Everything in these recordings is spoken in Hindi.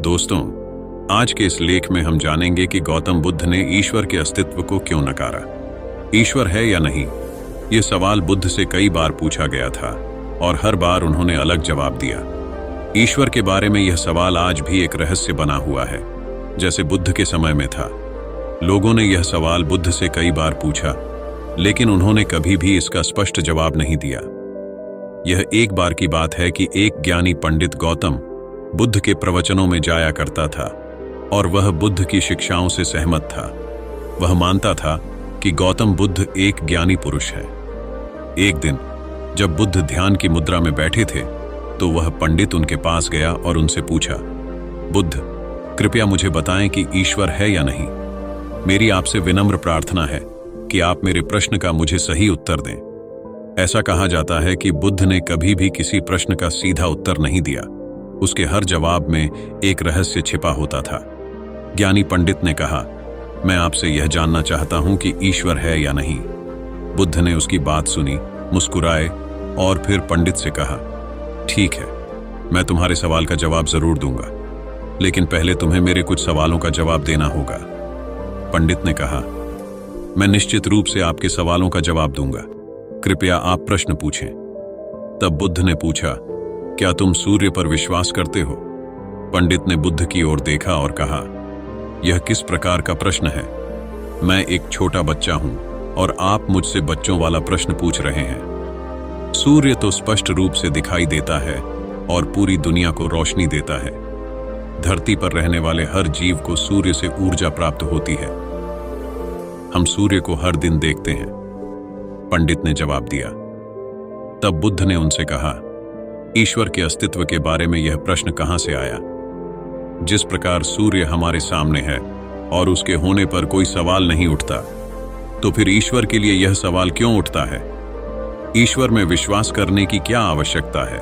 दोस्तों, आज के इस लेख में हम जानेंगे कि गौतम बुद्ध ने ईश्वर के अस्तित्व को क्यों नकारा। ईश्वर है या नहीं, ये सवाल बुद्ध से कई बार पूछा गया था और हर बार उन्होंने अलग जवाब दिया। ईश्वर के बारे में यह सवाल आज भी एक रहस्य बना हुआ है, जैसे बुद्ध के समय में था। लोगों ने यह सवाल बुद्ध से कई बार पूछा, लेकिन उन्होंने कभी भी इसका स्पष्ट जवाब नहीं दिया। यह एक बार की बात है कि एक ज्ञानी पंडित गौतम बुद्ध के प्रवचनों में जाया करता था और वह बुद्ध की शिक्षाओं से सहमत था। वह मानता था कि गौतम बुद्ध एक ज्ञानी पुरुष है। एक दिन जब बुद्ध ध्यान की मुद्रा में बैठे थे तो वह पंडित उनके पास गया और उनसे पूछा, बुद्ध, कृपया मुझे बताएं कि ईश्वर है या नहीं। मेरी आपसे विनम्र प्रार्थना है कि आप मेरे प्रश्न का मुझे सही उत्तर दें। ऐसा कहा जाता है कि बुद्ध ने कभी भी किसी प्रश्न का सीधा उत्तर नहीं दिया। उसके हर जवाब में एक रहस्य छिपा होता था। ज्ञानी पंडित ने कहा, मैं आपसे यह जानना चाहता हूं कि ईश्वर है या नहीं। बुद्ध ने उसकी बात सुनी, मुस्कुराए और फिर पंडित से कहा, ठीक है, मैं तुम्हारे सवाल का जवाब जरूर दूंगा, लेकिन पहले तुम्हें मेरे कुछ सवालों का जवाब देना होगा। पंडित ने कहा, मैं निश्चित रूप से आपके सवालों का जवाब दूंगा, कृपया आप प्रश्न पूछें। तब बुद्ध ने पूछा, क्या तुम सूर्य पर विश्वास करते हो? पंडित ने बुद्ध की ओर देखा और कहा, यह किस प्रकार का प्रश्न है? मैं एक छोटा बच्चा हूं और आप मुझसे बच्चों वाला प्रश्न पूछ रहे हैं। सूर्य तो स्पष्ट रूप से दिखाई देता है और पूरी दुनिया को रोशनी देता है। धरती पर रहने वाले हर जीव को सूर्य से ऊर्जा प्राप्त होती है। हम सूर्य को हर दिन देखते हैं, पंडित ने जवाब दिया। तब बुद्ध ने उनसे कहा, ईश्वर के अस्तित्व के बारे में यह प्रश्न कहां से आया? जिस प्रकार सूर्य हमारे सामने है और उसके होने पर कोई सवाल नहीं उठता, तो फिर ईश्वर के लिए यह सवाल क्यों उठता है? ईश्वर में विश्वास करने की क्या आवश्यकता है?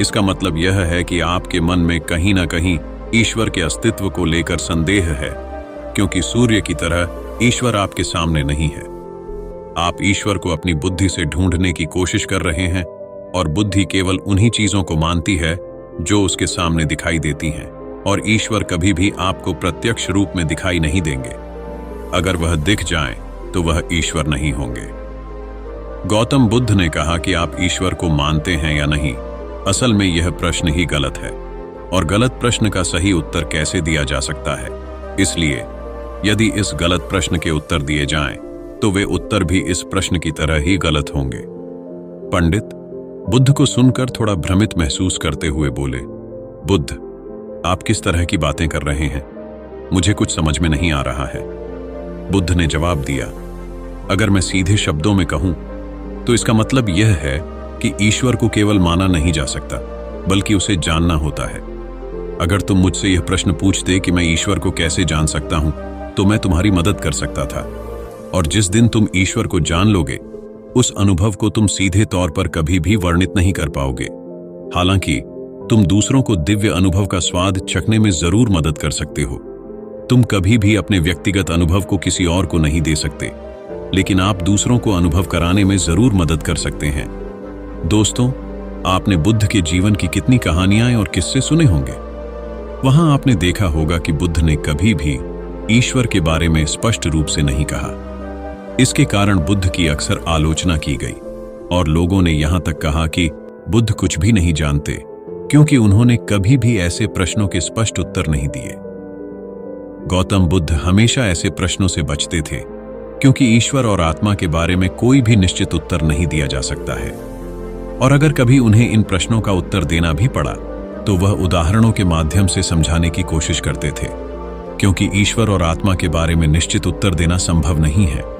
इसका मतलब यह है कि आपके मन में कहीं ना कहीं ईश्वर के अस्तित्व को लेकर संदेह है, क्योंकि सूर्य की तरह ईश्वर आपके सामने नहीं है। आप ईश्वर को अपनी बुद्धि से ढूंढने की कोशिश कर रहे हैं और बुद्धि केवल उन्हीं चीजों को मानती है जो उसके सामने दिखाई देती हैं, और ईश्वर कभी भी आपको प्रत्यक्ष रूप में दिखाई नहीं देंगे। अगर वह दिख जाएं, तो वह ईश्वर नहीं होंगे। गौतम बुद्ध ने कहा कि आप ईश्वर को मानते हैं या नहीं। असल में यह प्रश्न ही गलत है, और गलत प्रश्न का सही उत्तर कैसे दिया जा सकता है? इसलिए यदि इस गलत प्रश्न के उत्तर दिए जाएं, तो वे उत्तर भी इस प्रश्न की तरह ही गलत होंगे। पंडित बुद्ध को सुनकर थोड़ा भ्रमित महसूस करते हुए बोले, बुद्ध, आप किस तरह की बातें कर रहे हैं? मुझे कुछ समझ में नहीं आ रहा है। बुद्ध ने जवाब दिया, अगर मैं सीधे शब्दों में कहूं तो इसका मतलब यह है कि ईश्वर को केवल माना नहीं जा सकता, बल्कि उसे जानना होता है। अगर तुम मुझसे यह प्रश्न पूछते कि मैं ईश्वर को कैसे जान सकता हूं, तो मैं तुम्हारी मदद कर सकता था। और जिस दिन तुम ईश्वर को जान लोगे, उस अनुभव को तुम सीधे तौर पर कभी भी वर्णित नहीं कर पाओगे। हालांकि तुम दूसरों को दिव्य अनुभव का स्वाद चखने में जरूर मदद कर सकते हो। तुम कभी भी अपने व्यक्तिगत अनुभव को किसी और को नहीं दे सकते, लेकिन आप दूसरों को अनुभव कराने में जरूर मदद कर सकते हैं। दोस्तों, आपने बुद्ध के जीवन की कितनी कहानियां और किस्से सुने होंगे। वहां आपने देखा होगा कि बुद्ध ने कभी भी ईश्वर के बारे में स्पष्ट रूप से नहीं कहा। इसके कारण बुद्ध की अक्सर आलोचना की गई और लोगों ने यहां तक कहा कि बुद्ध कुछ भी नहीं जानते, क्योंकि उन्होंने कभी भी ऐसे प्रश्नों के स्पष्ट उत्तर नहीं दिए। गौतम बुद्ध हमेशा ऐसे प्रश्नों से बचते थे, क्योंकि ईश्वर और आत्मा के बारे में कोई भी निश्चित उत्तर नहीं दिया जा सकता है। और अगर कभी उन्हें इन प्रश्नों का उत्तर देना भी पड़ा, तो वह उदाहरणों के माध्यम से समझाने की कोशिश करते थे, क्योंकि ईश्वर और आत्मा के बारे में निश्चित उत्तर देना संभव नहीं है।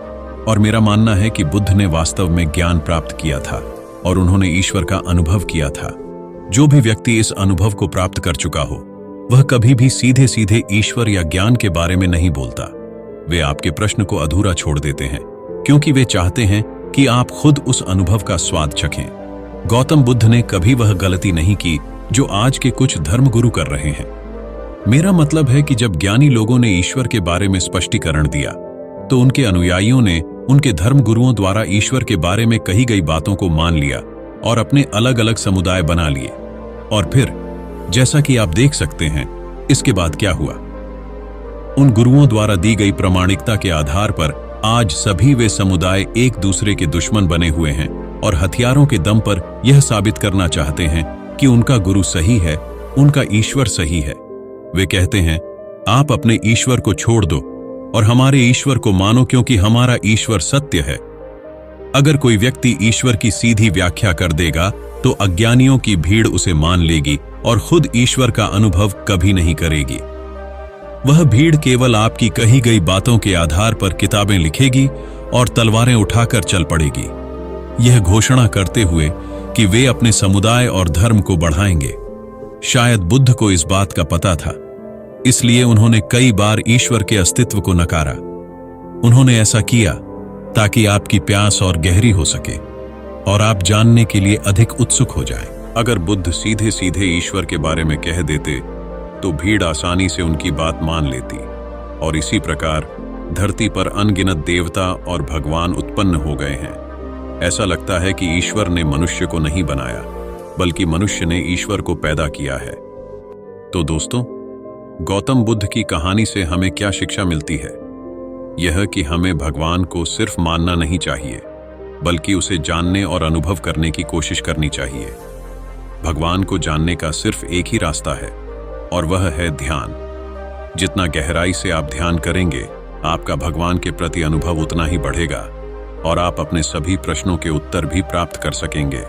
और मेरा मानना है कि बुद्ध ने वास्तव में ज्ञान प्राप्त किया था और उन्होंने ईश्वर का अनुभव किया था। जो भी व्यक्ति इस अनुभव को प्राप्त कर चुका हो, वह कभी भी सीधे सीधे ईश्वर या ज्ञान के बारे में नहीं बोलता। वे आपके प्रश्न को अधूरा छोड़ देते हैं, क्योंकि वे चाहते हैं कि आप खुद उस अनुभव का स्वाद चखें। गौतम बुद्ध ने कभी वह गलती नहीं की जो आज के कुछ धर्मगुरु कर रहे हैं। मेरा मतलब है कि जब ज्ञानी लोगों ने ईश्वर के बारे में स्पष्टीकरण दिया, तो उनके अनुयायियों ने उनके धर्मगुरुओं द्वारा ईश्वर के बारे में कही गई बातों को मान लिया और अपने अलग अलग समुदाय बना लिए। और फिर जैसा कि आप देख सकते हैं इसके बाद क्या हुआ? उन गुरुओं द्वारा दी गई प्रामाणिकता के आधार पर आज सभी वे समुदाय एक दूसरे के दुश्मन बने हुए हैं और हथियारों के दम पर यह साबित करना चाहते हैं कि उनका गुरु सही है, उनका ईश्वर सही है। वे कहते हैं, आप अपने ईश्वर को छोड़ दो और हमारे ईश्वर को मानो, क्योंकि हमारा ईश्वर सत्य है। अगर कोई व्यक्ति ईश्वर की सीधी व्याख्या कर देगा तो अज्ञानियों की भीड़ उसे मान लेगी और खुद ईश्वर का अनुभव कभी नहीं करेगी। वह भीड़ केवल आपकी कही गई बातों के आधार पर किताबें लिखेगी और तलवारें उठाकर चल पड़ेगी, यह घोषणा करते हुए कि वे अपने समुदाय और धर्म को बढ़ाएंगे। शायद बुद्ध को इस बात का पता था, इसलिए उन्होंने कई बार ईश्वर के अस्तित्व को नकारा। उन्होंने ऐसा किया ताकि आपकी प्यास और गहरी हो सके और आप जानने के लिए अधिक उत्सुक हो जाएं। अगर बुद्ध सीधे सीधे ईश्वर के बारे में कह देते तो भीड़ आसानी से उनकी बात मान लेती और इसी प्रकार धरती पर अनगिनत देवता और भगवान उत्पन्न हो गए हैं। ऐसा लगता है कि ईश्वर ने मनुष्य को नहीं बनाया, बल्कि मनुष्य ने ईश्वर को पैदा किया है। तो दोस्तों, गौतम बुद्ध की कहानी से हमें क्या शिक्षा मिलती है? यह कि हमें भगवान को सिर्फ मानना नहीं चाहिए, बल्कि उसे जानने और अनुभव करने की कोशिश करनी चाहिए। भगवान को जानने का सिर्फ एक ही रास्ता है और वह है ध्यान। जितना गहराई से आप ध्यान करेंगे, आपका भगवान के प्रति अनुभव उतना ही बढ़ेगा और आप अपने सभी प्रश्नों के उत्तर भी प्राप्त कर सकेंगे।